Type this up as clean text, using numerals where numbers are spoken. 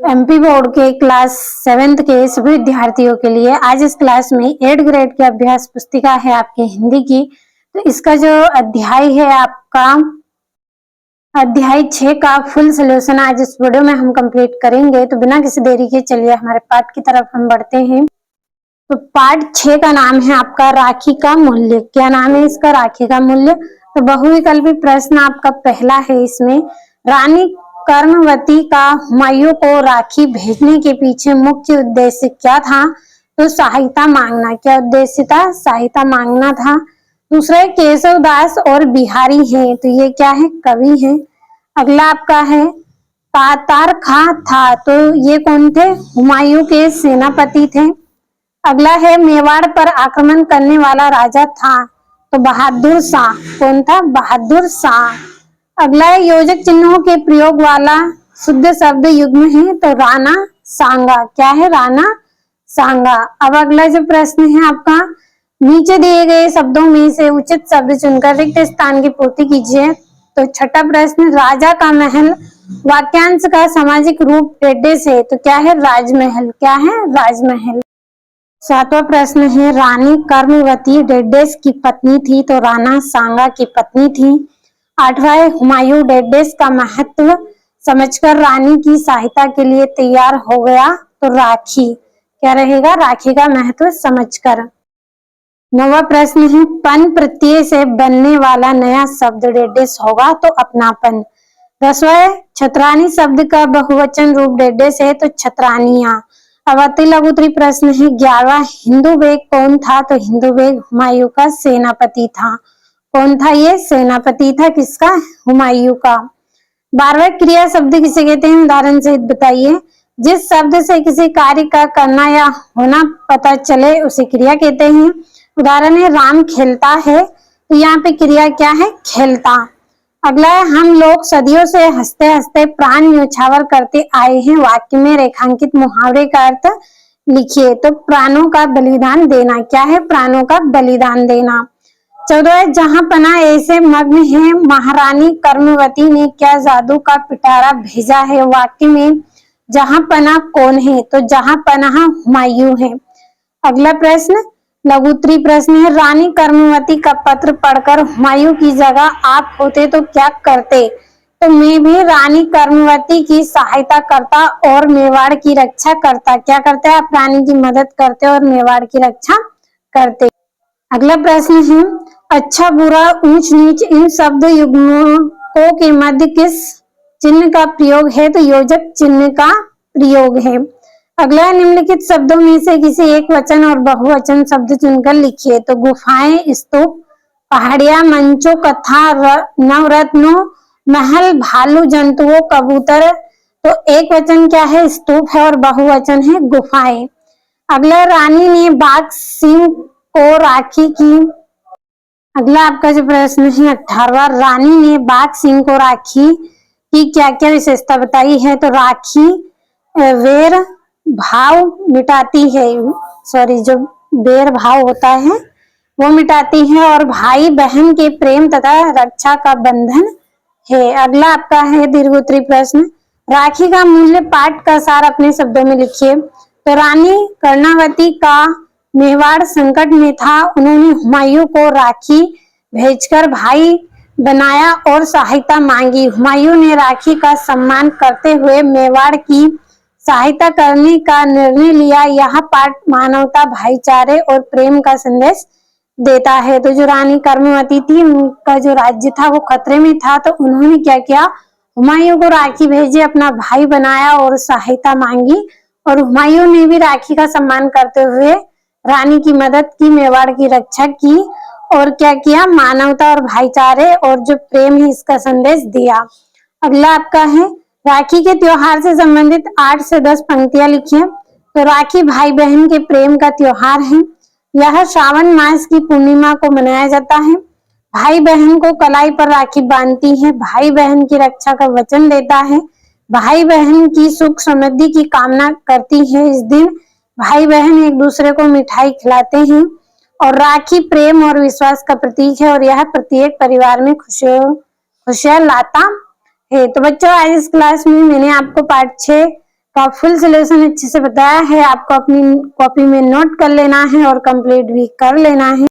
MP board के class 7th के सभी विद्यार्थियों के लिए आज इस क्लास में 8th ग्रेड की अभ्यास पुस्तिका है आपके हिंदी की। तो इसका जो अध्याय है आपका अध्याय 6 का फुल सोल्यूशन आज इस वीडियो में हम कंप्लीट करेंगे। तो बिना किसी देरी के चलिए हमारे पाठ की तरफ हम बढ़ते हैं। तो पाठ 6 का नाम है आपका राखी का मूल्य। क्या नाम है इसका? राखी का मूल्य। तो बहुविकल्पी प्रश्न आपका पहला है इसमें, रानी कर्मवती का हुमायूं को राखी भेजने के पीछे मुख्य उद्देश्य क्या था? तो सहायता मांगना। क्या उद्देश्य था? सहायता मांगना था। दूसरा है केशव दास और बिहारी है, तो ये क्या है? कवि है। अगला आपका है तातार खां था, तो ये कौन थे? हुमायूं के सेनापति थे। अगला है मेवाड़ पर आक्रमण करने वाला राजा था, तो बहादुर शाह। कौन था? बहादुर शाह। अगला है योजक चिन्हों के प्रयोग वाला शुद्ध शब्द युग्म है, तो राणा सांगा। क्या है? राणा सांगा। अब अगला जो प्रश्न है आपका, नीचे दिए गए शब्दों में से उचित शब्द चुनकर रिक्त स्थान की पूर्ति कीजिए। तो छठा प्रश्न, राजा का महल वाक्यांश का सामाजिक रूप टेढ़े से, तो क्या है? राजमहल। क्या है? राजमहल। सातवां प्रश्न है, रानी कर्मवती डेडेस की पत्नी थी, तो राणा सांगा की पत्नी थी। आठवां है, हुमायूं डेडेस का महत्व समझकर रानी की सहायता के लिए तैयार हो गया, तो राखी। क्या रहेगा? राखी का महत्व समझकर। नौवां प्रश्न है, पन प्रत्यय से बनने वाला नया शब्द डेडेस होगा, तो अपनापन। 10वां है, छतरानी शब्द का बहुवचन रूप डेडेस है, तो छतरानियां। अब अति लघु उत्तरीय प्रश्न है 11वां, हिंदू बेग कौन था? तो हिंदू बेग हुमायूं का सेनापति था। कौन था ये? सेनापति था। किसका? हुमायूं का। 12वां, क्रिया शब्द किसे कहते हैं? उदाहरण सहित बताइए। जिस शब्द से किसी कार्य का करना या होना पता चले उसे क्रिया कहते हैं। उदाहरण है राम खेलता है, तो यहाँ पे क्रिया क्या है? खेलता। अगला है, हम लोग सदियों से हंसते हंसते प्राण न्यौछावर करते आए हैं, वाक्य में रेखांकित मुहावरे का अर्थ लिखिए। तो प्राणों का बलिदान देना। क्या है? प्राणों का बलिदान देना। 14, जहां पना ऐसे मग्न है, महारानी कर्मवती ने क्या जादू का पिटारा भेजा है, वाक्य में जहां पना कौन है? तो जहां पना हुमायूं है। अगला प्रश्न लघु उत्तरीय प्रश्न है, रानी कर्मवती का पत्र पढ़कर हुमायूं की जगह आप होते तो क्या करते? तो मैं भी रानी कर्मवती की सहायता करता और मेवाड़ की रक्षा करता। क्या करते हैं आप? रानी की मदद करते और मेवाड़ की रक्षा करते। अगला प्रश्न है, अच्छा बुरा ऊंच नीच इन शब्द युग्मों के मध्य किस चिन्ह का प्रयोग है? तो योजक चिन्ह का प्रयोग है। अगला, निम्नलिखित शब्दों में से किसी एक वचन और बहुवचन शब्द चुनकर लिखिए। तो गुफाएं, स्तूप, पहाड़ियां, मंचो, कथा, नवरत्नों, महल, भालू, जंतुओं, कबूतर। तो एक वचन क्या है? स्तूप है और बहुवचन है गुफाएं। अगला, रानी ने बाघ सिंह को राखी की। अगला आपका जो प्रश्न है 18वां, रानी ने बाघ सिंह को राखी की क्या क्या विशेषता बताई है? तो राखी वेर भाव मिटाती है, सॉरी जो वेर भाव होता है वो मिटाती है, और भाई बहन के प्रेम तथा रक्षा का बंधन है। अगला आपका है दीर्घोत्तरीय प्रश्न, राखी का मूल्य पाठ का सार अपने शब्दों में लिखिए। तो रानी कर्णावती का मेवाड़ संकट में था, उन्होंने हुमायूं को राखी भेजकर भाई बनाया और सहायता मांगी। हुमायूं ने राखी का सम्मान करते हुए मेवाड़ की सहायता करने का निर्णय लिया। यह पाठ मानवता, भाईचारे और प्रेम का संदेश देता है। तो जो रानी कर्मवती थी, उनका जो राज्य था वो खतरे में था, तो उन्होंने क्या किया? हुमायूं को राखी भेजी, अपना भाई बनाया और सहायता मांगी, और हुमायूं ने भी राखी का सम्मान करते हुए रानी की मदद की, मेवाड़ की रक्षा की, और क्या किया? मानवता और भाईचारे और जो प्रेम है इसका संदेश दिया। अगला आपका है, राखी के त्योहार से संबंधित 8 से 10 पंक्तियां लिखिए। तो राखी भाई बहन के प्रेम का त्योहार है। यह श्रावण मास की पूर्णिमा को मनाया जाता है। भाई बहन को कलाई पर राखी बांधती है, भाई बहन की रक्षा का वचन देता है, भाई बहन की सुख समृद्धि की कामना करती है। इस दिन भाई बहन एक दूसरे को मिठाई खिलाते हैं, और राखी प्रेम और विश्वास का प्रतीक है, और यह प्रत्येक परिवार में खुशियां लाता है। तो बच्चों, आज इस क्लास में मैंने आपको पाठ 6 तो आप फुल सोल्यूशन अच्छे से बताया है, आपको अपनी कॉपी में नोट कर लेना है और कंप्लीट भी कर लेना है।